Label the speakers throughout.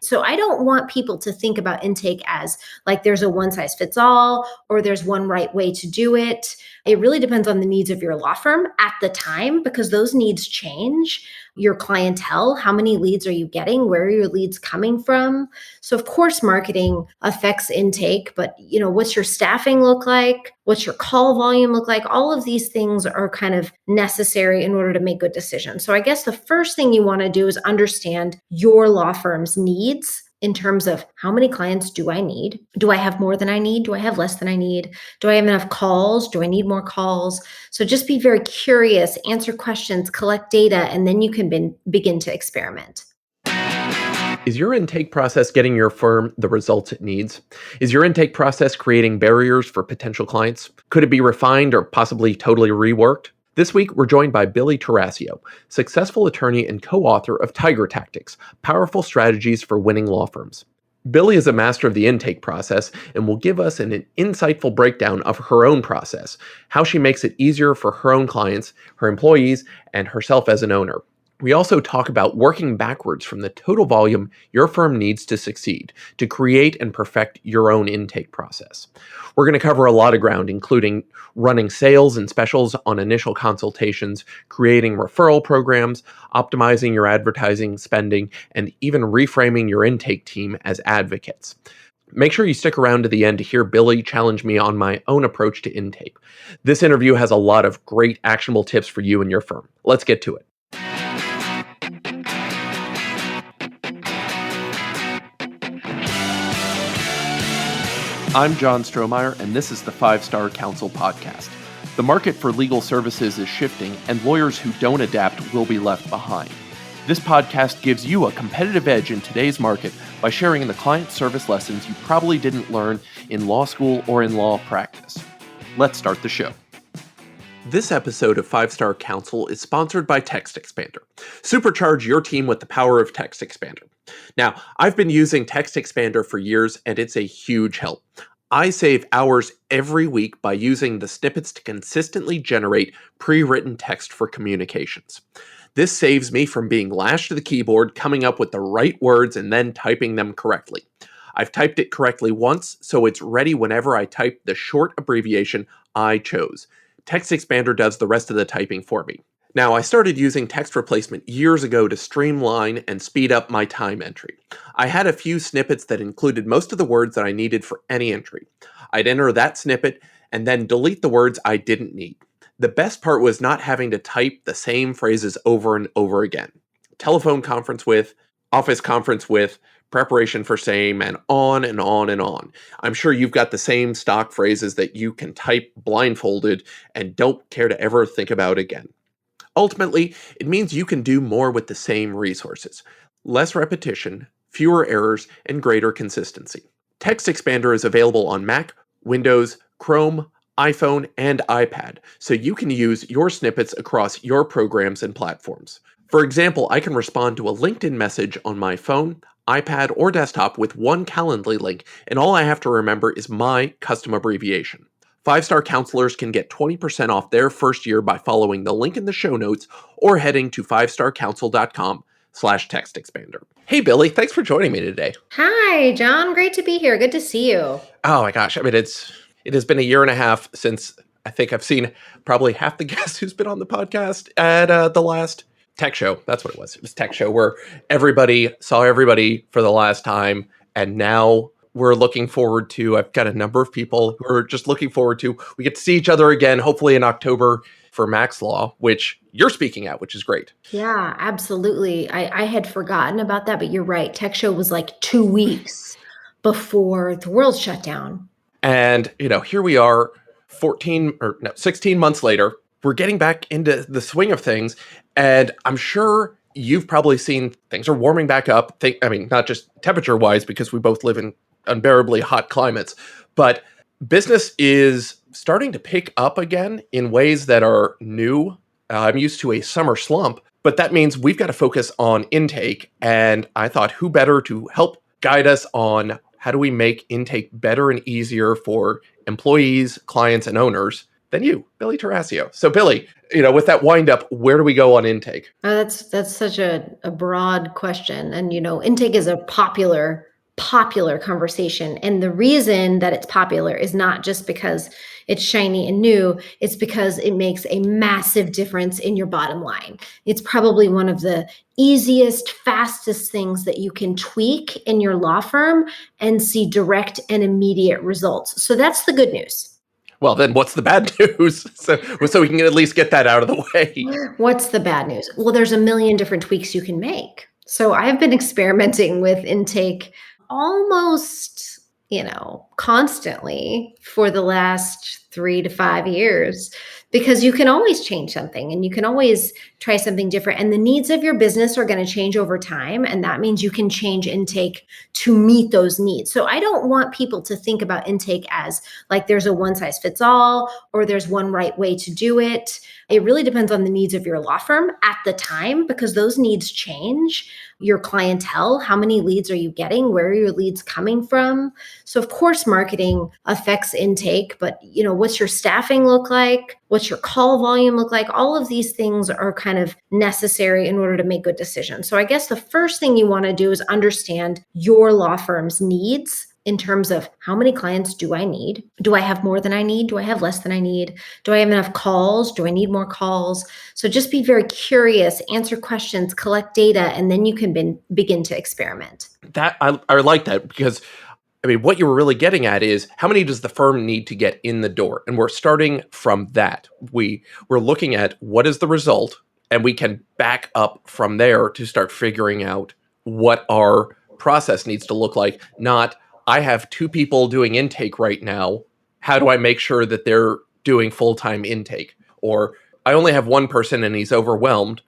Speaker 1: So I don't want people to think about intake as like there's a one size fits all or there's one right way to do it. It really depends on the needs of your law firm at the time because those needs change. Your clientele, how many leads are you getting? Where are your leads coming from? So of course marketing affects intake, but what's your staffing look like? What's your call volume look like? All of these things are kind of necessary in order to make good decisions. So I guess the first thing you want to do is understand your law firm's needs in terms of how many clients do I need? Do I have more than I need? Do I have less than I need? Do I have enough calls? Do I need more calls? So just be very curious, answer questions, collect data, and then you can begin to experiment.
Speaker 2: Is your intake process getting your firm the results it needs? Is your intake process creating barriers for potential clients? Could it be refined or possibly totally reworked? This week, we're joined by Billie Tarascio, successful attorney and co-author of Tiger Tactics, Powerful Strategies for Winning Law Firms. Billie is a master of the intake process and will give us an insightful breakdown of her own process, how she makes it easier for her own clients, her employees, and herself as an owner. We also talk about working backwards from the total volume your firm needs to succeed to create and perfect your own intake process. We're going to cover a lot of ground, including running sales and specials on initial consultations, creating referral programs, optimizing your advertising spending, and even reframing your intake team as advocates. Make sure you stick around to the end to hear Billie challenge me on my own approach to intake. This interview has a lot of great actionable tips for you and your firm. Let's get to it. I'm John Strohmeyer, and this is the 5-Star Counsel Podcast. The market for legal services is shifting, and lawyers who don't adapt will be left behind. This podcast gives you a competitive edge in today's market by sharing the client service lessons you probably didn't learn in law school or in law practice. Let's start the show. This episode of 5-Star Counsel is sponsored by Text Expander. Supercharge your team with the power of Text Expander. Now, I've been using Text Expander for years, and it's a huge help. I save hours every week by using the snippets to consistently generate pre-written text for communications. This saves me from being lashed to the keyboard, coming up with the right words, and then typing them correctly. I've typed it correctly once, so it's ready whenever I type the short abbreviation I chose. Text Expander does the rest of the typing for me. Now, I started using text replacement years ago to streamline and speed up my time entry. I had a few snippets that included most of the words that I needed for any entry. I'd enter that snippet and then delete the words I didn't need. The best part was not having to type the same phrases over and over again. Telephone conference with, office conference with, preparation for same, and on and on and on. I'm sure you've got the same stock phrases that you can type blindfolded and don't care to ever think about again. Ultimately, it means you can do more with the same resources. Less repetition, fewer errors, and greater consistency. Text Expander is available on Mac, Windows, Chrome, iPhone, and iPad, so you can use your snippets across your programs and platforms. For example, I can respond to a LinkedIn message on my phone, iPad, or desktop with one Calendly link, and all I have to remember is my custom abbreviation. 5-Star counselors can get 20% off their first year by following the link in the show notes or heading to 5starcounsel.com/textexpander. Hey, Billie, thanks for joining me today.
Speaker 1: Hi, John. Great to be here. Good to see you.
Speaker 2: Oh my gosh. I mean, it has been a year and a half since I think I've seen probably half the guests who's been on the podcast at the last tech show. That's what it was. It was tech show where everybody saw everybody for the last time. And now we're looking forward to, I've got a number of people who are just looking forward to, we get to see each other again, hopefully in October for Max Law, which you're speaking at, which is great.
Speaker 1: Yeah, absolutely. I had forgotten about that, but you're right. Tech Show was like 2 weeks before the world shut down.
Speaker 2: And, here we are 16 months later, we're getting back into the swing of things. And I'm sure you've probably seen things are warming back up. Not just temperature wise, because we both live in unbearably hot climates, but business is starting to pick up again in ways that are new. I'm used to a summer slump, but that means we've got to focus on intake. And I thought, who better to help guide us on how do we make intake better and easier for employees, clients, and owners then you, Billie Tarascio. So Billie, with that wind up, where do we go on intake?
Speaker 1: That's such a broad question. And intake is a popular conversation. And the reason that it's popular is not just because it's shiny and new, it's because it makes a massive difference in your bottom line. It's probably one of the easiest, fastest things that you can tweak in your law firm and see direct and immediate results. So that's the good news.
Speaker 2: Well, then what's the bad news? So we can at least get that out of the way.
Speaker 1: What's the bad news? Well, there's a million different tweaks you can make. So I've been experimenting with intake almost, constantly for the last 3 to 5 years, because you can always change something and you can always try something different. And the needs of your business are going to change over time. And that means you can change intake to meet those needs. So I don't want people to think about intake as like there's a one size fits all or there's one right way to do it. It really depends on the needs of your law firm at the time, because those needs change. Your clientele, how many leads are you getting? Where are your leads coming from? So of course, marketing affects intake, but what's your staffing look like? What's your call volume look like? All of these things are kind of necessary in order to make good decisions. So I guess the first thing you want to do is understand your law firm's needs in terms of how many clients do I need? Do I have more than I need? Do I have less than I need? Do I have enough calls? Do I need more calls? So just be very curious, answer questions, collect data, and then you can begin to experiment.
Speaker 2: That I like that, because what you were really getting at is how many does the firm need to get in the door? And we're starting from that. We're looking at what is the result, and we can back up from there to start figuring out what our process needs to look like. Not, I have 2 people doing intake right now. How do I make sure that they're doing full-time intake? Or I only have 1 person and he's overwhelmed.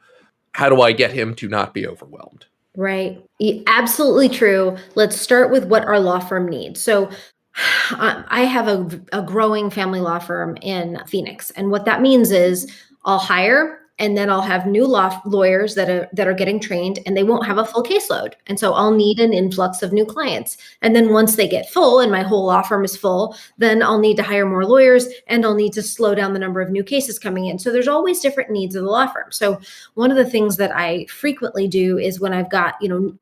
Speaker 2: How do I get him to not be overwhelmed?
Speaker 1: Right. Absolutely true. Let's start with what our law firm needs. So I have a growing family law firm in Phoenix. And what that means is I'll hire and then I'll have new lawyers that are getting trained, and they won't have a full caseload. And so I'll need an influx of new clients. And then once they get full and my whole law firm is full, then I'll need to hire more lawyers and I'll need to slow down the number of new cases coming in. So there's always different needs of the law firm. So one of the things that I frequently do is when I've got,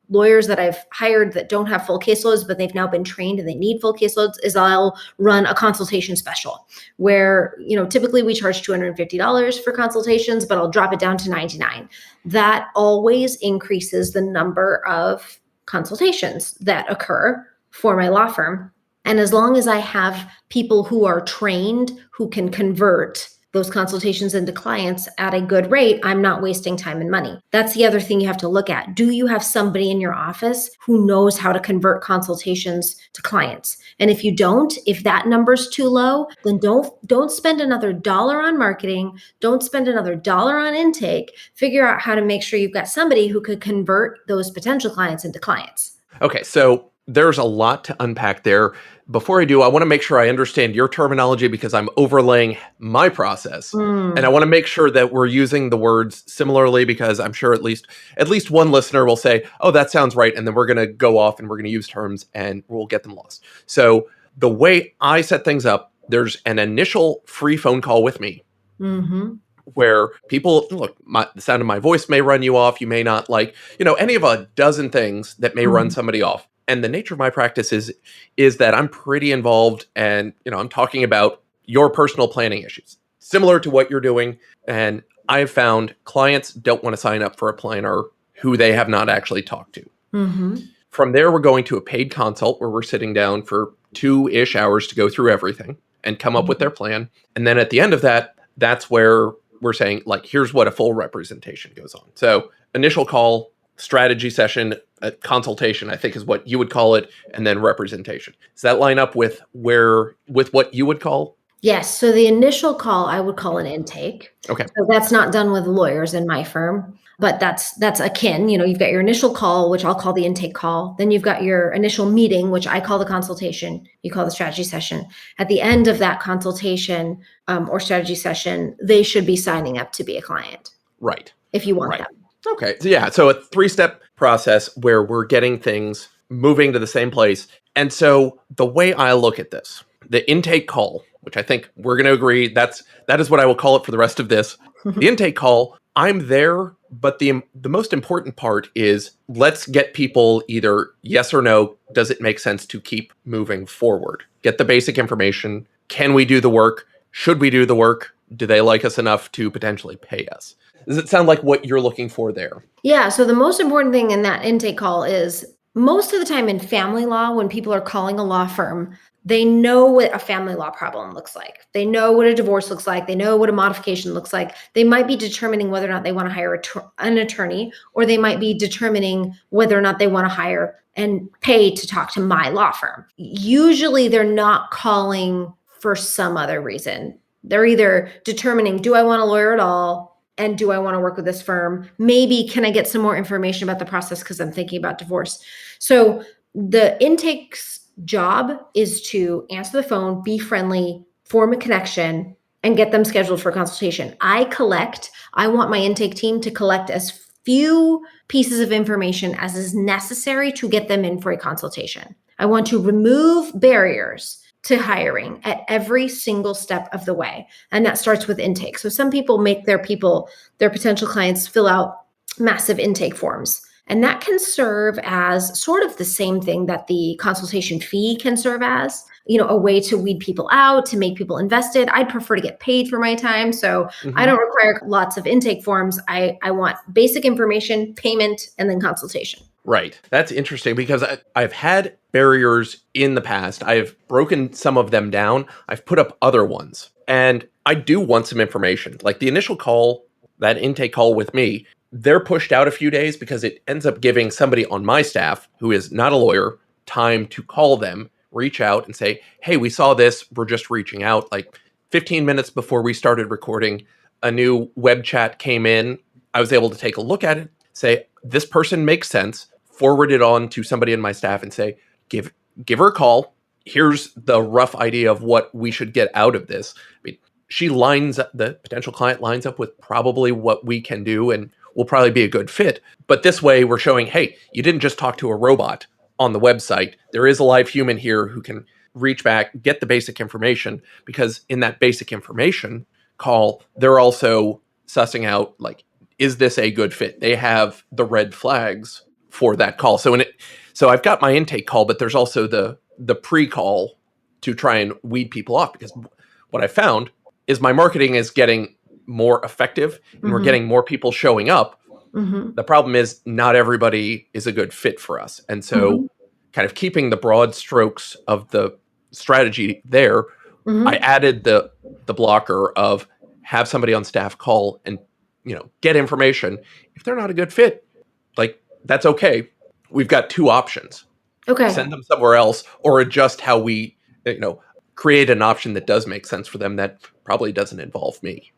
Speaker 1: lawyers that I've hired that don't have full caseloads, but they've now been trained and they need full caseloads, is I'll run a consultation special where, typically we charge $250 for consultations, but I'll drop it down to $99. That always increases the number of consultations that occur for my law firm. And as long as I have people who are trained, who can convert those consultations into clients at a good rate, I'm not wasting time and money. That's the other thing you have to look at. Do you have somebody in your office who knows how to convert consultations to clients? And if you don't, if that number's too low, then don't spend another dollar on marketing. Don't spend another dollar on intake. Figure out how to make sure you've got somebody who could convert those potential clients into clients.
Speaker 2: Okay, so there's a lot to unpack there. Before I do, I want to make sure I understand your terminology, because I'm overlaying my process. And I want to make sure that we're using the words similarly, because I'm sure at least one listener will say, oh, that sounds right. And then we're going to go off and we're going to use terms and we'll get them lost. So the way I set things up, there's an initial free phone call with me.
Speaker 1: Mm-hmm.
Speaker 2: Where people, look, the sound of my voice may run you off. You may not like, any of a dozen things that may run somebody off. And the nature of my practice is that I'm pretty involved, and I'm talking about your personal planning issues, similar to what you're doing. And I've found clients don't want to sign up for a planner who they have not actually talked to.
Speaker 1: Mm-hmm.
Speaker 2: From there, we're going to a paid consult where we're sitting down for 2-ish hours to go through everything and come up with their plan. And then at the end of that, that's where we're saying, like, here's what a full representation goes on. So initial call, strategy session, a consultation, I think is what you would call it, and then representation. Does that line up with what you would call?
Speaker 1: Yes. So the initial call, I would call an intake.
Speaker 2: Okay.
Speaker 1: So that's not done with lawyers in my firm, but that's akin. You've got your initial call, which I'll call the intake call. Then you've got your initial meeting, which I call the consultation. You call the strategy session. At the end of that consultation or strategy session, they should be signing up to be a client.
Speaker 2: Right.
Speaker 1: If you want
Speaker 2: right.
Speaker 1: them.
Speaker 2: Okay. So a 3-step process where we're getting things moving to the same place. And so the way I look at this, the intake call, which I think we're going to agree that is what I will call it for the rest of this. The intake call, I'm there, but the most important part is let's get people either yes or no, does it make sense to keep moving forward? Get the basic information. Can we do the work? Should we do the work? Do they like us enough to potentially pay us? Does it sound like what you're looking for there?
Speaker 1: Yeah. So the most important thing in that intake call is most of the time in family law, when people are calling a law firm, they know what a family law problem looks like. They know what a divorce looks like. They know what a modification looks like. They might be determining whether or not they want to hire an attorney, or they might be determining whether or not they want to hire and pay to talk to my law firm. Usually they're not calling for some other reason. They're either determining, do I want a lawyer at all? And do I want to work with this firm? Maybe can I get some more information about the process because I'm thinking about divorce? So the intake's job is to answer the phone, be friendly, form a connection, and get them scheduled for consultation. I want my intake team to collect as few pieces of information as is necessary to get them in for a consultation. I want to remove barriers to hiring at every single step of the way. And that starts with intake. So some people make their potential clients fill out massive intake forms. And that can serve as sort of the same thing that the consultation fee can serve as, a way to weed people out, to make people invested. I'd prefer to get paid for my time. So I don't require lots of intake forms. I want basic information, payment, and then consultation.
Speaker 2: Right. That's interesting because I've had barriers in the past. I've broken some of them down. I've put up other ones. And I do want some information. Like the initial call, that intake call with me, they're pushed out a few days because it ends up giving somebody on my staff who is not a lawyer time to call them, reach out and say, hey, we saw this. We're just reaching out. Like 15 minutes before we started recording, a new web chat came in. I was able to take a look at it, say, this person makes sense, forward it on to somebody in my staff and say, give her a call. Here's the rough idea of what we should get out of this. I mean, the potential client lines up with probably what we can do and will probably be a good fit. But this way we're showing, hey, you didn't just talk to a robot on the website. There is a live human here who can reach back, get the basic information, because in that basic information call, they're also sussing out, like, is this a good fit? They have the red flags for that call. So I've got my intake call, but there's also the pre-call to try and weed people off, because what I found is my marketing is getting more effective and we're getting more people showing up. The problem is not everybody is a good fit for us. And so kind of keeping the broad strokes of the strategy there, I added the blocker of have somebody on staff call and get information. If they're not a good fit, like, that's okay. We've got two options.
Speaker 1: Okay.
Speaker 2: Send them somewhere else or adjust how we, create an option that does make sense for them that probably doesn't involve me.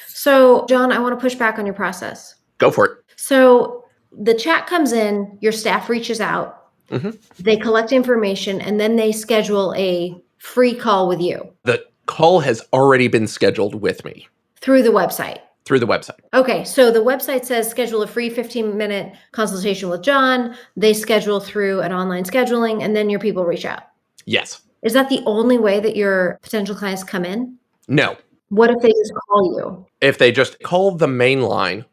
Speaker 1: So, John, I want to push back on your process.
Speaker 2: Go for it.
Speaker 1: So the chat comes in, your staff reaches out, they collect information, and then they schedule a free call with you.
Speaker 2: The call has already been scheduled with me.
Speaker 1: Through the website?
Speaker 2: Through the website.
Speaker 1: Okay, so the website says schedule a free 15-minute consultation with John. They schedule through an online scheduling, and then your people reach out.
Speaker 2: Yes.
Speaker 1: Is that the only way that your potential clients come in?
Speaker 2: No.
Speaker 1: What if they just call you?
Speaker 2: If they just call the main line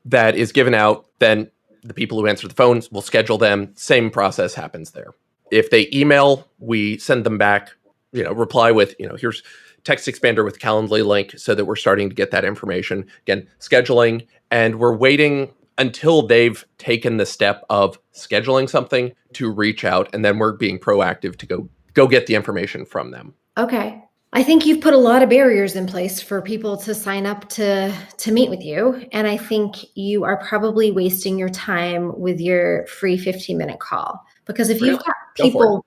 Speaker 2: that is given out, then the people who answer the phones will schedule them. Same process happens there. If they email, we send them back, reply with, here's text expander with Calendly link so that we're starting to get that information. Again, scheduling, and we're waiting until they've taken the step of scheduling something to reach out, and then we're being proactive to go get the information from them.
Speaker 1: Okay. I think you've put a lot of barriers in place for people to sign up to meet with you. And I think you are probably wasting your time with your free 15-minute call. Because if you've got people,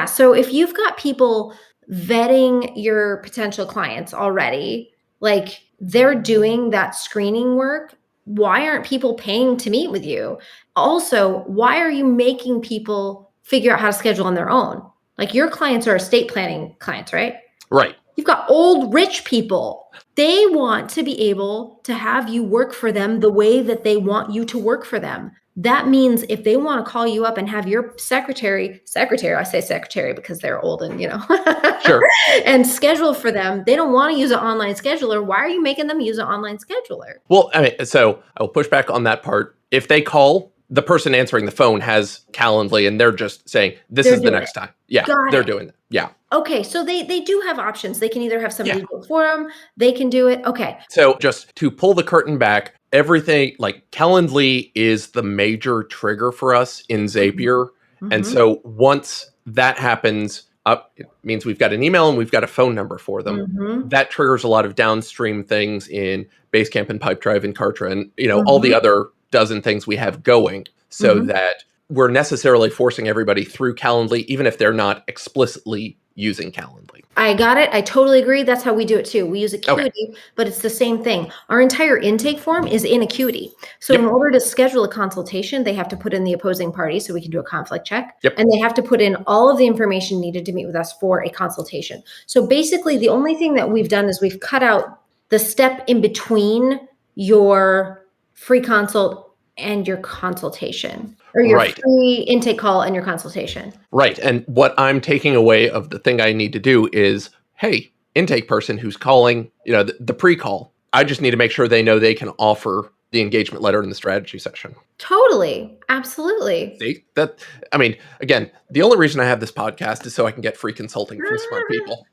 Speaker 1: so if you've got people vetting your potential clients already, like they're doing that screening work, why aren't people paying to meet with you? Also, why are you making people figure out how to schedule on their own? Like your clients are estate planning clients, right?
Speaker 2: Right.
Speaker 1: You've got old rich people. They want to be able to have you work for them the way that they want you to work for them. That means if they want to call you up and have your secretary, I say secretary because they're old and,
Speaker 2: Sure.
Speaker 1: and schedule for them, they don't want to use an online scheduler. Why are you making them use an online scheduler?
Speaker 2: Well, I mean, so I will push back on that part. If they call, the person answering the phone has Calendly and they're just saying, this
Speaker 1: They're
Speaker 2: is the
Speaker 1: doing
Speaker 2: next
Speaker 1: it.
Speaker 2: time. Yeah,
Speaker 1: Got
Speaker 2: they're
Speaker 1: it.
Speaker 2: doing that. Yeah.
Speaker 1: Okay, so they do have options. They can either have somebody
Speaker 2: Yeah.
Speaker 1: do it for them, they can do it. Okay.
Speaker 2: So just to pull the curtain back, everything like Calendly is the major trigger for us in Zapier. And
Speaker 1: Mm-hmm.
Speaker 2: so once that happens, it means we've got an email and we've got a phone number for them.
Speaker 1: Mm-hmm.
Speaker 2: That triggers a lot of downstream things in Basecamp and Pipedrive and Kartra and all the
Speaker 1: Mm-hmm.
Speaker 2: other dozen things we have going, so
Speaker 1: Mm-hmm.
Speaker 2: that we're necessarily forcing everybody through Calendly, even if they're not explicitly using Calendly.
Speaker 1: I got it. I totally agree. That's how we do it too. We use Acuity, but it's the same thing. Our entire intake form is in Acuity. So in
Speaker 2: Yep.
Speaker 1: order to schedule a consultation, they have to put in the opposing party so we can do a conflict check.
Speaker 2: Yep.
Speaker 1: And they have to put in all of the information needed to meet with us for a consultation. So basically, the only thing that we've done is we've cut out the step in between your free consult and your consultation, or your
Speaker 2: Right.
Speaker 1: free intake call and your consultation.
Speaker 2: Right. And what I'm taking away of the thing I need to do is, hey, intake person who's calling, the pre-call, I just need to make sure they know they can offer the engagement letter in the strategy session.
Speaker 1: Totally. Absolutely.
Speaker 2: See, again, the only reason I have this podcast is so I can get free consulting from smart people.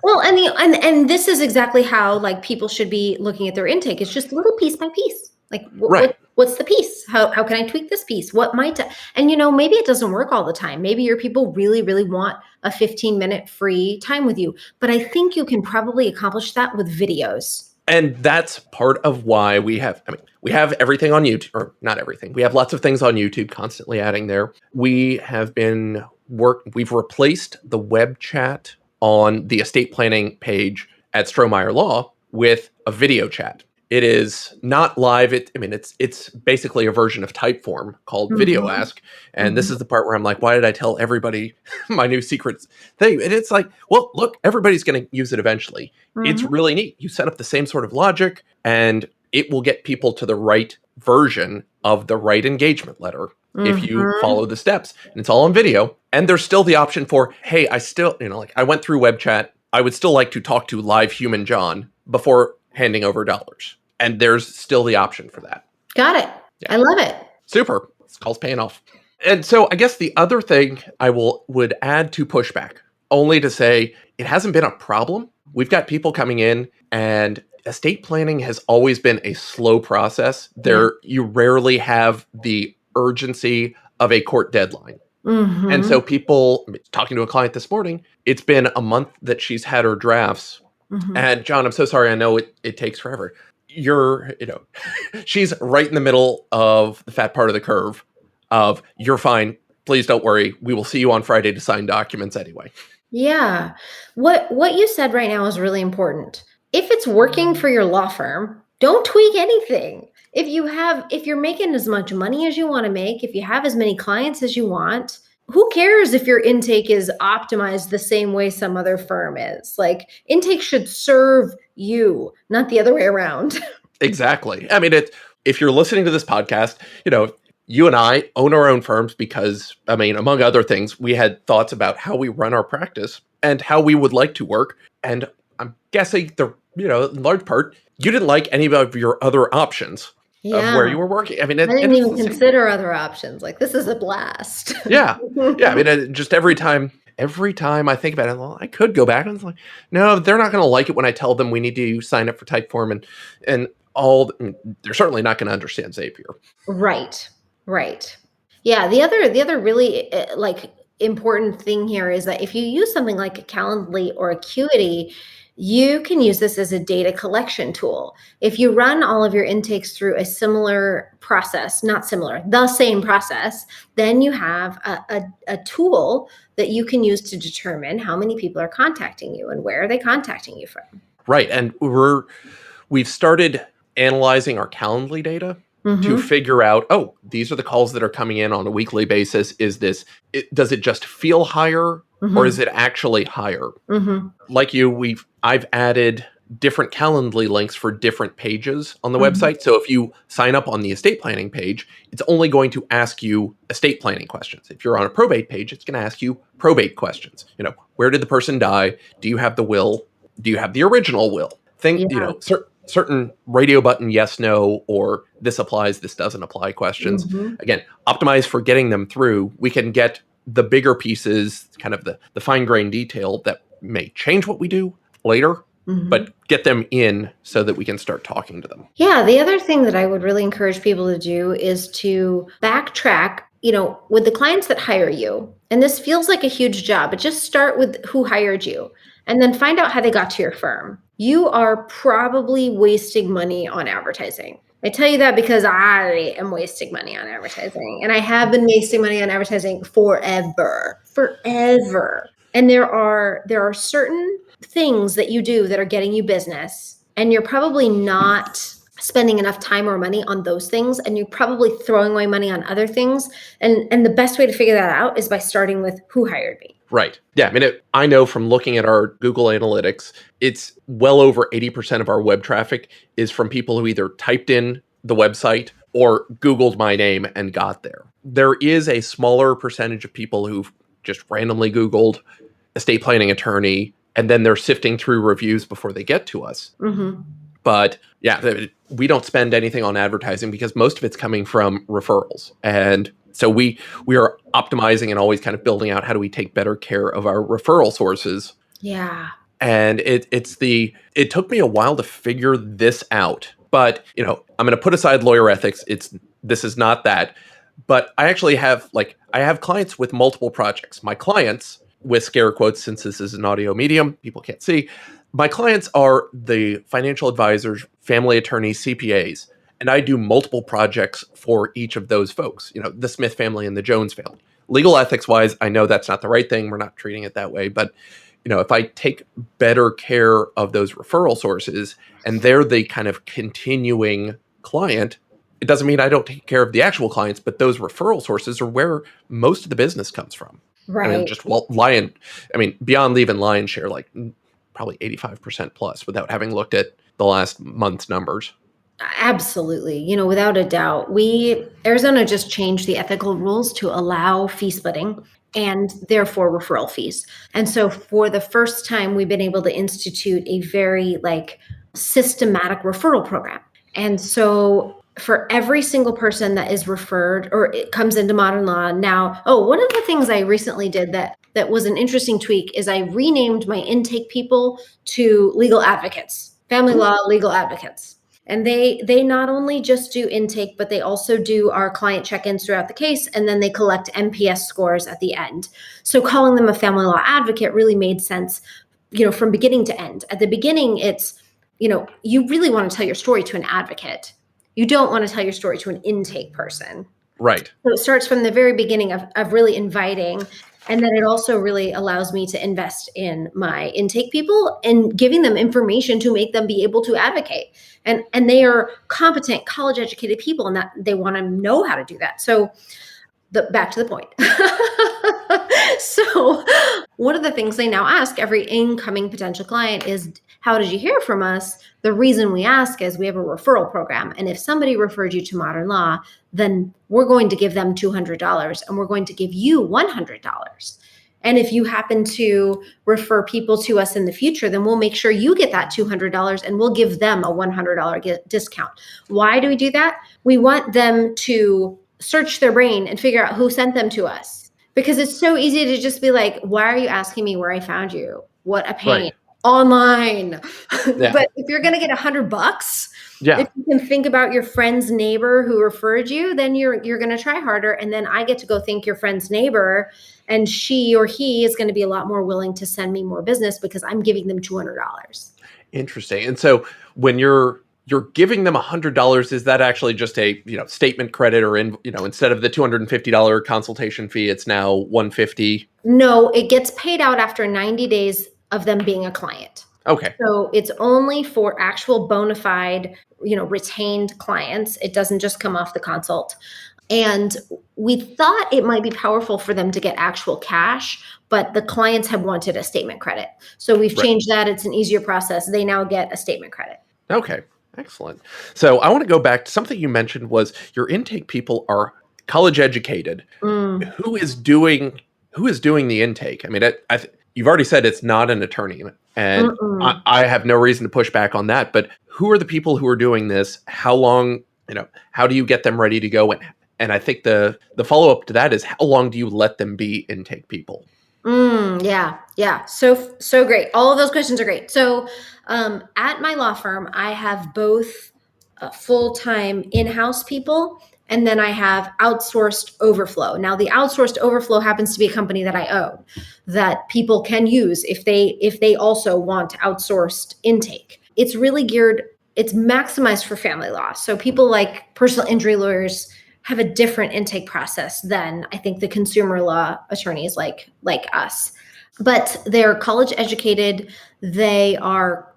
Speaker 1: Well, and this is exactly how like people should be looking at their intake. It's just little piece by piece. Like
Speaker 2: Right.
Speaker 1: what's the piece? How can I tweak this piece? What might and maybe it doesn't work all the time. Maybe your people really, really want a 15-minute free time with you. But I think you can probably accomplish that with videos.
Speaker 2: And that's part of why we have everything on YouTube, or not everything. We have lots of things on YouTube, constantly adding there. We've replaced the web chat on the estate planning page at Strohmeyer Law with a video chat. It is not live. It's basically a version of Typeform called Video Ask. And this is the part where I'm like, why did I tell everybody my new secrets thing? And it's like, well, look, everybody's going to use it eventually. It's really neat. You set up the same sort of logic and it will get people to the right version of the right engagement letter if you follow the steps. And it's all on video. And there's still the option for, hey, I went through web chat. I would still like to talk to live human John before handing over dollars. And there's still the option for that.
Speaker 1: Got it. Yeah. I love it.
Speaker 2: Super. This call's paying off. And so I guess the other thing I would add to pushback, only to say it hasn't been a problem. We've got people coming in, and estate planning has always been a slow process. You rarely have the urgency of a court deadline. And so talking to a client this morning, it's been a month that she's had her drafts. And John, I'm so sorry. I know it takes forever. She's right in the middle of the fat part of the curve of, you're fine. Please don't worry. We will see you on Friday to sign documents anyway.
Speaker 1: Yeah. What you said right now is really important. If it's working for your law firm, don't tweak anything. If you're making as much money as you want to make, if you have as many clients as you want, who cares if your intake is optimized the same way some other firm is? Like, intake should serve you, not the other way around.
Speaker 2: Exactly. If you're listening to this podcast, you and I own our own firms because, among other things, we had thoughts about how we run our practice and how we would like to work. And I'm guessing in large part, you didn't like any of your other options. Of where you were working.
Speaker 1: I didn't even consider other options. Like, this is a blast.
Speaker 2: Yeah. Just every time I think about it, well, I could go back and it's like, no, they're not going to like it when I tell them we need to sign up for Typeform and all. They're certainly not going to understand Zapier.
Speaker 1: Right. Yeah. The other really important thing here is that if you use something like Calendly or Acuity, you can use this as a data collection tool. If you run all of your intakes through a similar process, the same process, then you have a tool that you can use to determine how many people are contacting you and where are they contacting you from.
Speaker 2: Right. And we've started analyzing our Calendly data to figure out, these are the calls that are coming in on a weekly basis. Does it just feel higher? or
Speaker 1: Mhm.
Speaker 2: is it actually higher?
Speaker 1: Mhm.
Speaker 2: Like I've added different Calendly links for different pages on the
Speaker 1: Mhm.
Speaker 2: website. So if you sign up on the estate planning page, it's only going to ask you estate planning questions. If you're on a probate page, it's going to ask you probate questions. Where did the person die? Do you have the will? Do you have the original will?
Speaker 1: Yeah.
Speaker 2: Certain radio button yes, no, or this applies, this doesn't apply questions.
Speaker 1: Mhm.
Speaker 2: Again, optimize for getting them through. We can get the bigger pieces, kind of the fine grained detail that may change what we do later,
Speaker 1: Mhm.
Speaker 2: but get them in so that we can start talking to them.
Speaker 1: Yeah, the other thing that I would really encourage people to do is to backtrack, with the clients that hire you. And this feels like a huge job, but just start with who hired you and then find out how they got to your firm. You are probably wasting money on advertising. I tell you that because I am wasting money on advertising and I have been wasting money on advertising forever, forever. And there are certain things that you do that are getting you business and you're probably not spending enough time or money on those things and you're probably throwing away money on other things and the best way to figure that out is by starting with who hired me.
Speaker 2: Right. Yeah. I mean, I know from looking at our Google Analytics, it's well over 80% of our web traffic is from people who either typed in the website or Googled my name and got there. There is a smaller percentage of people who've just randomly Googled estate planning attorney and then they're sifting through reviews before they get to us.
Speaker 1: Mm-hmm.
Speaker 2: But yeah, we don't spend anything on advertising because most of it's coming from referrals. And so we are optimizing and always kind of building out how do we take better care of our referral sources.
Speaker 1: Yeah.
Speaker 2: And it took me a while to figure this out. But, I'm going to put aside lawyer ethics. This is not that. But I actually have clients with multiple projects. My clients, with scare quotes, since this is an audio medium, people can't see. My clients are the financial advisors, family attorneys, CPAs, and I do multiple projects for each of those folks, the Smith family and the Jones family. Legal ethics wise, I know that's not the right thing. We're not treating it that way. But, if I take better care of those referral sources and they're the kind of continuing client, it doesn't mean I don't take care of the actual clients, but those referral sources are where most of the business comes from. I mean,
Speaker 1: Right.
Speaker 2: beyond leaving lion share, like probably 85% plus without having looked at the last month's numbers.
Speaker 1: Absolutely. Without a doubt, Arizona just changed the ethical rules to allow fee splitting and therefore referral fees. And so for the first time, we've been able to institute a very systematic referral program. And so for every single person that is referred or it comes into modern law now, one of the things I recently did that was an interesting tweak is I renamed my intake people to legal advocates, family law legal advocates. And they not only just do intake, but they also do our client check-ins throughout the case, and then they collect NPS scores at the end. So calling them a family law advocate really made sense, from beginning to end. At the beginning, it's, you really want to tell your story to an advocate. You don't want to tell your story to an intake person.
Speaker 2: Right.
Speaker 1: So it starts from the very beginning of really inviting. And then it also really allows me to invest in my intake people and giving them information to make them be able to advocate. And they are competent, college educated people and that they want to know how to do that. So back to the point. So one of the things they now ask every incoming potential client is, how did you hear from us? The reason we ask is we have a referral program. And if somebody referred you to modern law, then we're going to give them $200 and we're going to give you $100. And if you happen to refer people to us in the future, then we'll make sure you get that $200 and we'll give them a $100 discount. Why do we do that? We want them to search their brain and figure out who sent them to us. Because it's so easy to just be like, why are you asking me where I found you? What a pain.
Speaker 2: Right.
Speaker 1: Online.
Speaker 2: Yeah.
Speaker 1: But if you're going to get $100,
Speaker 2: Yeah.
Speaker 1: if you can think about your friend's neighbor who referred you, then you're going to try harder. And then I get to go thank your friend's neighbor, and she or he is going to be a lot more willing to send me more business because I'm giving them $200.
Speaker 2: Interesting. And so when you're giving them $100, is that actually just a statement credit, or instead of the $250 consultation fee, it's now $150?
Speaker 1: No, it gets paid out after 90 days of them being a client.
Speaker 2: Okay.
Speaker 1: So it's only for actual bona fide, retained clients. It doesn't just come off the consult. And we thought it might be powerful for them to get actual cash, but the clients have wanted a statement credit. So we've
Speaker 2: Right.
Speaker 1: changed that. It's an easier process. They now get a statement credit.
Speaker 2: Okay. Excellent. So I want to go back to something you mentioned was your intake people are college educated.
Speaker 1: Mm,
Speaker 2: Who is doing the intake? I mean, you've already said it's not an attorney, and
Speaker 1: mm-mm.
Speaker 2: I have no reason to push back on that. But who are the people who are doing this? How long? How do you get them ready to go? And I think the follow up to that is how long do you let them be intake people?
Speaker 1: Yeah, yeah. So great. All of those questions are great. So, at my law firm, I have both full-time in-house people, and then I have outsourced overflow. Now, the outsourced overflow happens to be a company that I own that people can use if they also want outsourced intake. It's really geared. It's maximized for family law. So people like personal injury lawyers have a different intake process than I think the consumer law attorneys like us. But they're college educated. They are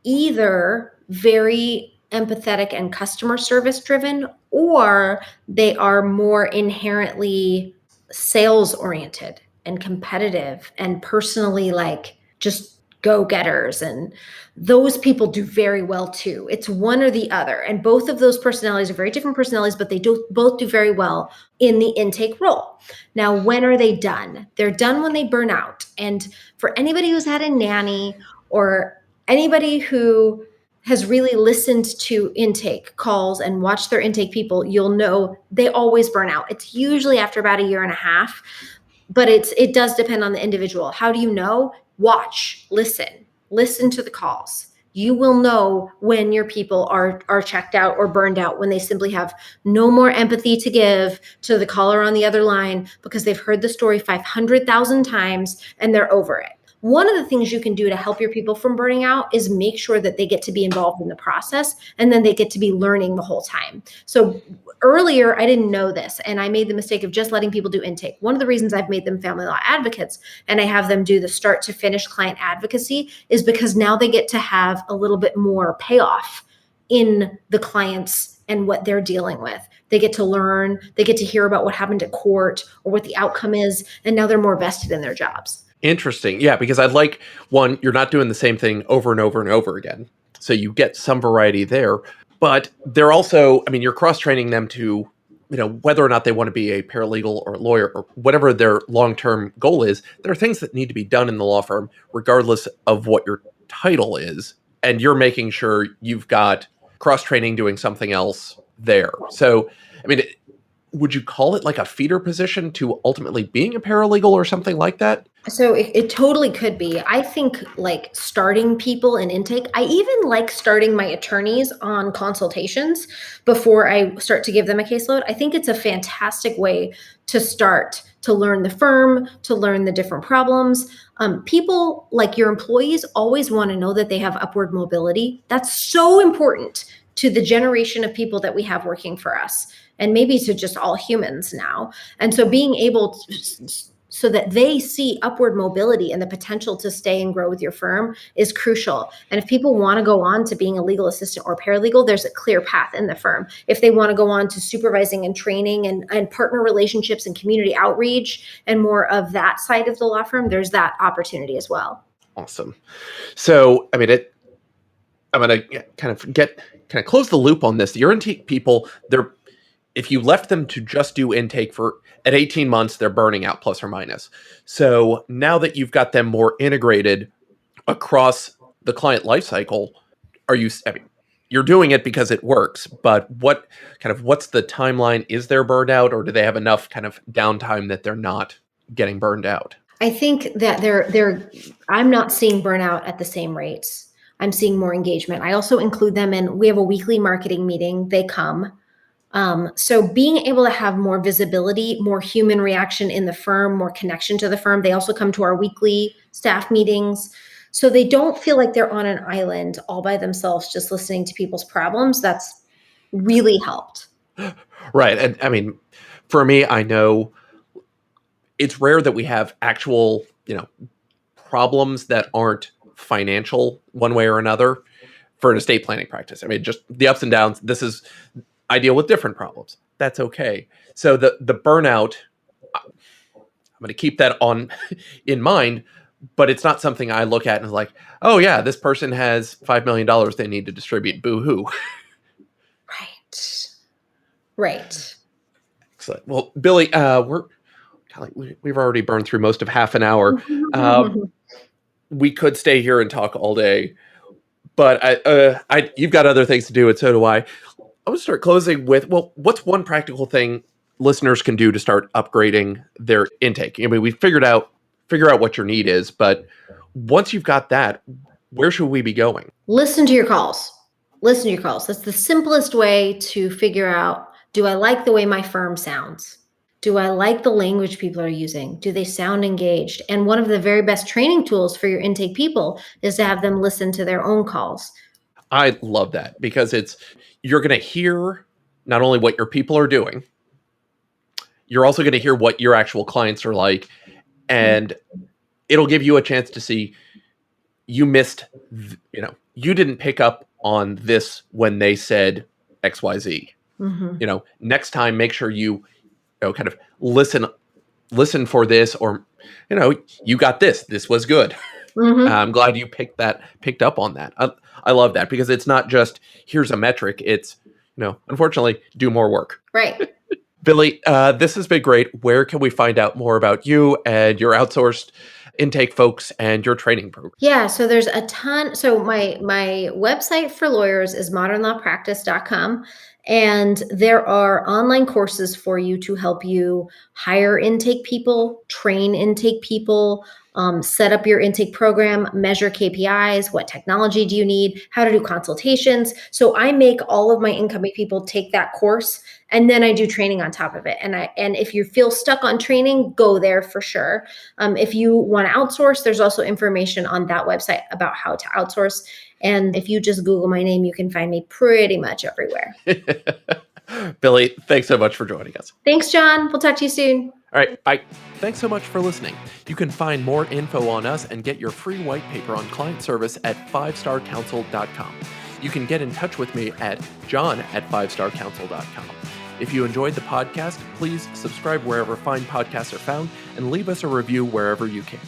Speaker 1: either very empathetic and customer service driven, or they are more inherently sales oriented and competitive and personally like just go getters. And those people do very well too. It's one or the other. And both of those personalities are very different personalities, but they do both do very well in the intake role. Now, when are they done? They're done when they burn out. And for anybody who's had a nanny or anybody who has really listened to intake calls and watched their intake people, you'll know they always burn out. It's usually after about a year and a half, but it does depend on the individual. How do you know? Watch, listen to the calls. You will know when your people are checked out or burned out, when they simply have no more empathy to give to the caller on the other line because they've heard the story 500,000 times and they're over it. One of the things you can do to help your people from burning out is make sure that they get to be involved in the process, and then they get to be learning the whole time. So earlier, I didn't know this, and I made the mistake of just letting people do intake. One of the reasons I've made them family law advocates and I have them do the start to finish client advocacy is because now they get to have a little bit more payoff in the clients and what they're dealing with. They get to learn, they get to hear about what happened at court or what the outcome is, and now they're more vested in their jobs.
Speaker 2: Interesting. Yeah, because I'd like one, you're not doing the same thing over and over and over again. So you get some variety there. But they're also, I mean, you're cross training them to, whether or not they want to be a paralegal or a lawyer or whatever their long term goal is, there are things that need to be done in the law firm, regardless of what your title is. And you're making sure you've got cross training doing something else there. So, I mean, would you call it like a feeder position to ultimately being a paralegal or something like that?
Speaker 1: So it totally could be. I think like starting people in intake, I even like starting my attorneys on consultations before I start to give them a caseload. I think it's a fantastic way to start to learn the firm, to learn the different problems. People like your employees always want to know that they have upward mobility. That's so important to the generation of people that we have working for us, and maybe to just all humans now. And so being able to, so that they see upward mobility and the potential to stay and grow with your firm is crucial. And if people want to go on to being a legal assistant or paralegal, there's a clear path in the firm. If they want to go on to supervising and training and partner relationships and community outreach and more of that side of the law firm, there's that opportunity as well.
Speaker 2: Awesome. So, I mean, I'm going to kind of close the loop on this. Your intake people, if you left them to just do intake for at 18 months, they're burning out plus or minus. So now that you've got them more integrated across the client lifecycle, you're doing it because it works, but what's the timeline? Is there burnout, or do they have enough kind of downtime that they're not getting burned out?
Speaker 1: I think that I'm not seeing burnout at the same rates. I'm seeing more engagement. I also include them in, we have a weekly marketing meeting. They come. So being able to have more visibility, more human reaction in the firm, more connection to the firm. They also come to our weekly staff meetings. So they don't feel like they're on an island all by themselves, just listening to people's problems. That's really helped.
Speaker 2: Right. And I mean, for me, I know it's rare that we have actual, problems that aren't financial one way or another for an estate planning practice. I mean, just the ups and downs. I deal with different problems. that's okay. So the burnout, I'm going to keep that on in mind, but it's not something I look at and is like, oh yeah, this person has $5 million they need to distribute. Boo hoo.
Speaker 1: Right. Right.
Speaker 2: Excellent. Well, Billie, we've already burned through most of half an hour. We could stay here and talk all day, but you've got other things to do, and so do I. I would start closing with, well, what's one practical thing listeners can do to start upgrading their intake? I mean, we figure out what your need is, but once you've got that, where should we be going?
Speaker 1: Listen to your calls. Listen to your calls. That's the simplest way to figure out, do I like the way my firm sounds? Do I like the language people are using? Do they sound engaged? And one of the very best training tools for your intake people is to have them listen to their own calls.
Speaker 2: I love that, because you're going to hear not only what your people are doing, you're also going to hear what your actual clients are like, and it'll give you a chance to see you didn't pick up on this when they said XYZ.
Speaker 1: Mm-hmm.
Speaker 2: Next time, make sure you kind of listen for this, or you got this. This was good.
Speaker 1: Mm-hmm.
Speaker 2: I'm glad you picked up on that. I love that, because it's not just here's a metric. It's unfortunately, do more work.
Speaker 1: Right.
Speaker 2: Billie, this has been great. Where can we find out more about you and your outsourced intake folks and your training program?
Speaker 1: Yeah, so there's a ton. So my website for lawyers is modernlawpractice.com. And there are online courses for you to help you hire intake people, train intake people, set up your intake program, measure KPIs, what technology do you need, how to do consultations. So I make all of my incoming people take that course, and then I do training on top of it. And if you feel stuck on training, go there for sure. If you want to outsource, there's also information on that website about how to outsource. And if you just Google my name, you can find me pretty much everywhere.
Speaker 2: Billie, thanks so much for joining us.
Speaker 1: Thanks, John. We'll talk to you soon.
Speaker 2: All right, bye. Thanks so much for listening. You can find more info on us and get your free white paper on client service at 5starcounsel.com. You can get in touch with me at john@5starcounsel.com. If you enjoyed the podcast, please subscribe wherever fine podcasts are found and leave us a review wherever you can.